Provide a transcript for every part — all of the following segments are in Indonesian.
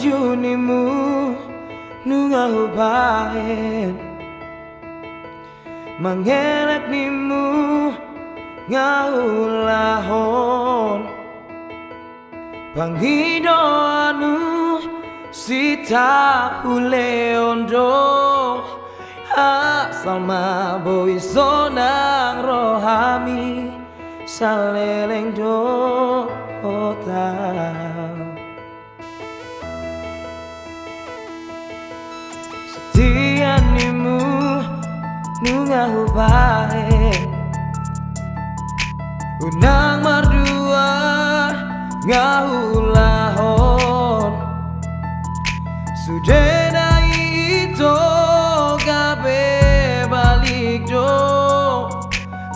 junimu nungahu bahen mangenak nimu ngahulahon panghidoanu sita huleondo asal maboi sonang rohami saleleng do setianimu nungahu bahen unang mardua ngahulahon sudena itu gabe balik do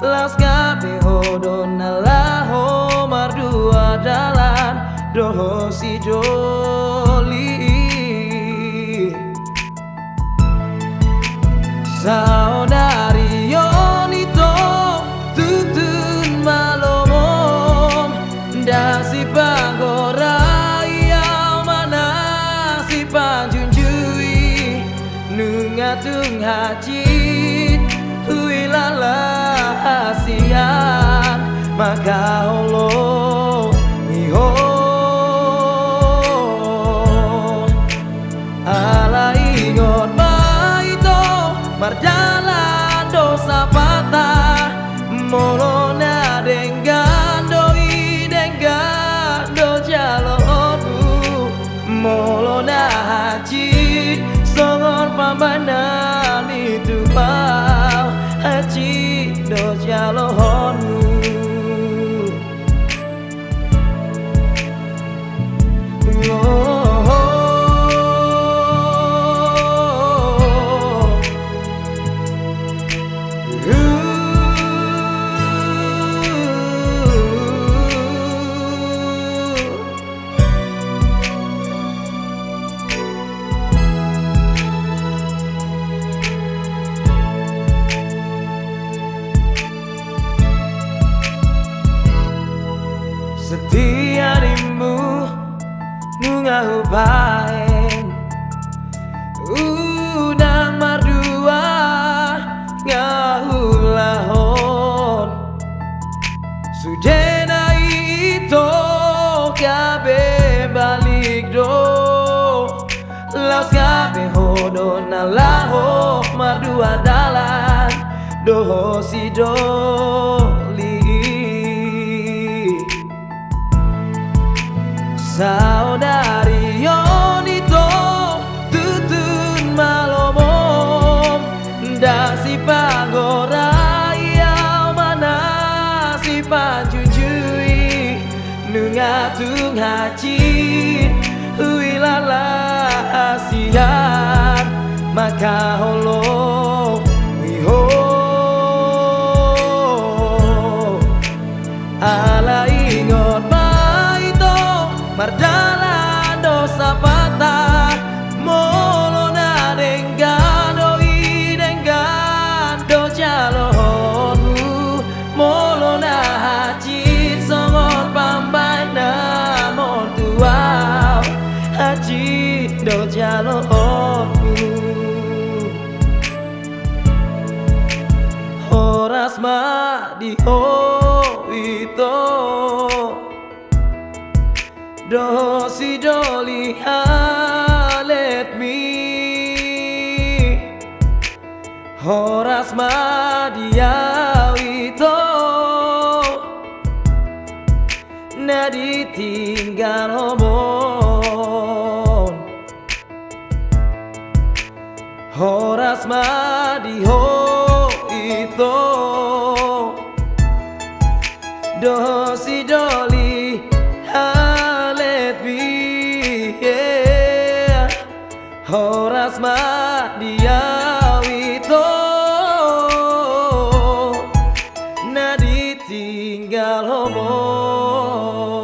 las gabe hodon alaho mardua dalan doho si joli saudari yonito tutun malomom dasi pagora ya mana si panjunjui nungatung hajit huilala hasian maka Allah iho ala ingon baito marjalan dosa patah molona denggando do jalonu molona haji songon pambanan itu bau haji do jalonu setianimu nungahu bahen unang mardua ngahulahon sudena itu gabe balik do las gabe hodon alaho mardua dalan doho si doli saudari yonito tutun malomom dasi pagora ya mana si panjunjui nungatung hajit huilala asian maka Allah iho ala ingot mardalan dosa patah molona denggando jalonu molona haji songon pambai namon tuau haji do jalonu horas ma di itu do si doli let me horas madia itu nadi tinggal homon horas madio itu do si doli horas madia itu nadi tinggal homon